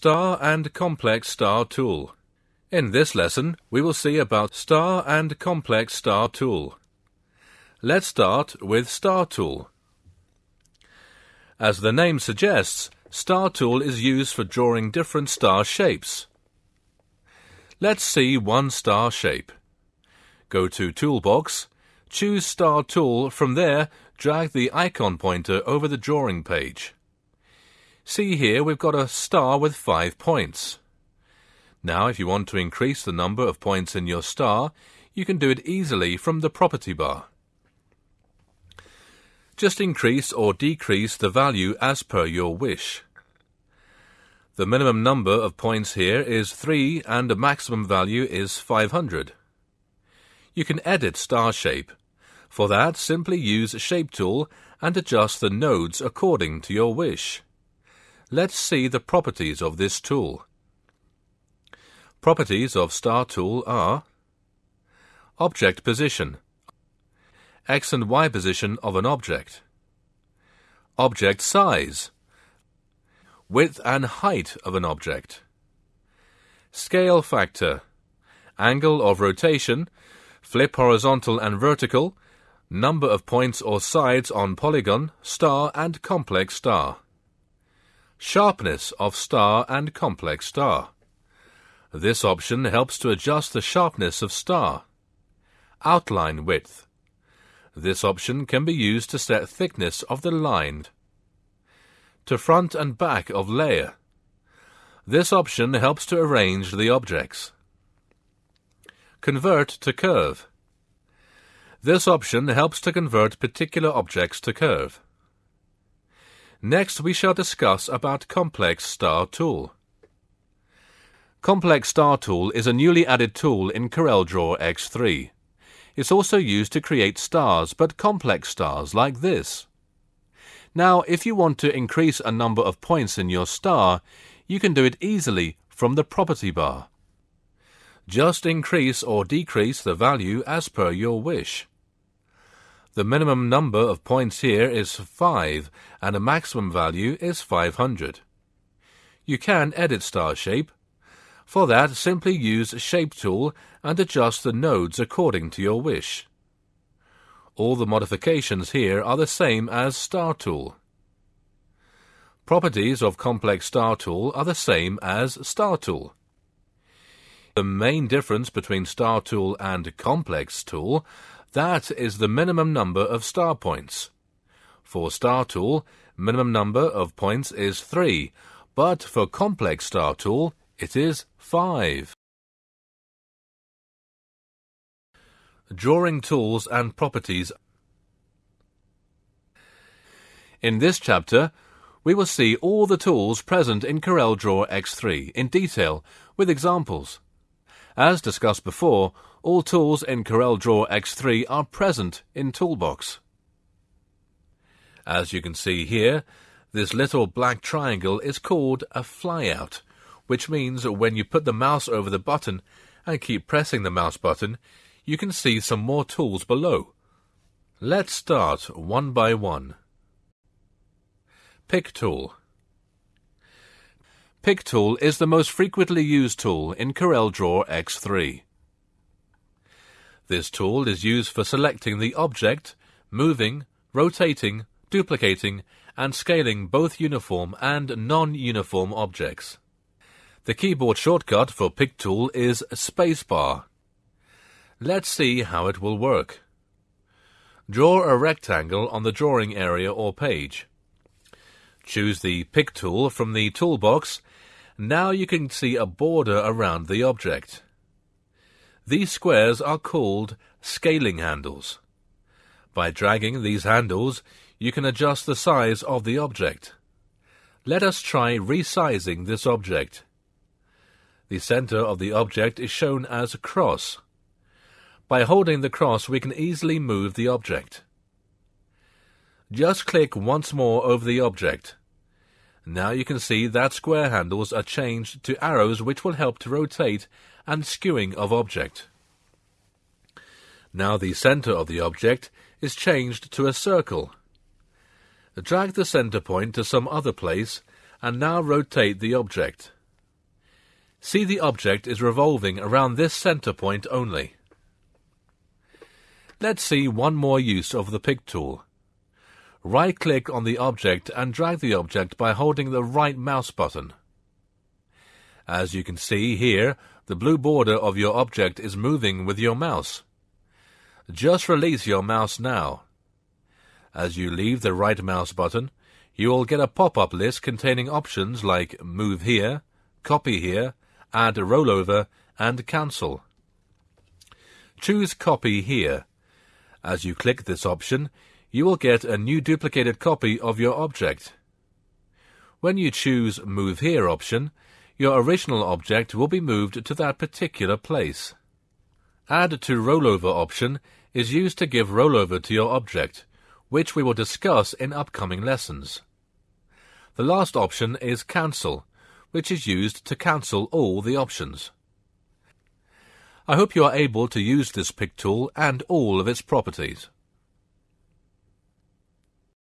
Star and Complex Star Tool. In this lesson, we will see about Star and Complex Star Tool. Let's start with Star Tool. As the name suggests, Star Tool is used for drawing different star shapes. Let's see one star shape. Go to Toolbox, choose Star Tool. From there, drag the icon pointer over the drawing page. See here we've got a star with 5 points. Now if you want to increase the number of points in your star, you can do it easily from the property bar. Just increase or decrease the value as per your wish. The minimum number of points here is 3 and the maximum value is 500. You can edit star shape. For that, simply use Shape tool and adjust the nodes according to your wish. Let's see the properties of this tool. Properties of Star Tool are Object Position, X and Y position of an object. Object Size, Width and height of an object. Scale Factor, Angle of rotation, flip horizontal and vertical, number of points or sides on polygon, star and complex star. Sharpness of star and complex star. This option helps to adjust the sharpness of star. Outline width. This option can be used to set thickness of the line. To front and back of layer. This option helps to arrange the objects. Convert to curve. This option helps to convert particular objects to curve. Next, we shall discuss about Complex Star Tool. Complex Star Tool is a newly added tool in Coreldraw X3. It's also used to create stars, but complex stars like this. Now, if you want to increase a number of points in your star, you can do it easily from the property bar. Just increase or decrease the value as per your wish. The minimum number of points here is 5 and the maximum value is 500. You can edit star shape. For that, simply use Shape tool and adjust the nodes according to your wish. All the modifications here are the same as Star Tool. Properties of Complex Star Tool are the same as Star Tool. The main difference between Star Tool and Complex Tool, that is the minimum number of star points. For Star Tool, minimum number of points is 3, but for Complex Star Tool, it is 5. Drawing tools and properties. In this chapter, we will see all the tools present in Coreldraw X3 in detail with examples. As discussed before, all tools in Coreldraw X3 are present in Toolbox. As you can see here, this little black triangle is called a flyout, which means when you put the mouse over the button and keep pressing the mouse button, you can see some more tools below. Let's start one by one. Pick tool. Pick tool is the most frequently used tool in Coreldraw X3. This tool is used for selecting the object, moving, rotating, duplicating, and scaling both uniform and non-uniform objects. The keyboard shortcut for Pick tool is Spacebar. Let's see how it will work. Draw a rectangle on the drawing area or page. Choose the Pick tool from the toolbox. Now you can see a border around the object. These squares are called scaling handles. By dragging these handles, you can adjust the size of the object. Let us try resizing this object. The center of the object is shown as a cross. By holding the cross, we can easily move the object. Just click once more over the object. Now you can see that square handles are changed to arrows which will help to rotate and skewing of object. Now the center of the object is changed to a circle. Drag the center point to some other place and now rotate the object. See the object is revolving around this center point only. Let's see one more use of the Pick tool. Right-click on the object and drag the object by holding the right mouse button. As you can see here, the blue border of your object is moving with your mouse. Just release your mouse now. As you leave the right mouse button, you will get a pop-up list containing options like Move Here, Copy Here, Add Rollover, and Cancel. Choose Copy Here. As you click this option, you will get a new duplicated copy of your object. When you choose Move Here option, your original object will be moved to that particular place. Add to Rollover option is used to give rollover to your object, which we will discuss in upcoming lessons. The last option is Cancel, which is used to cancel all the options. I hope you are able to use this Pick tool and all of its properties.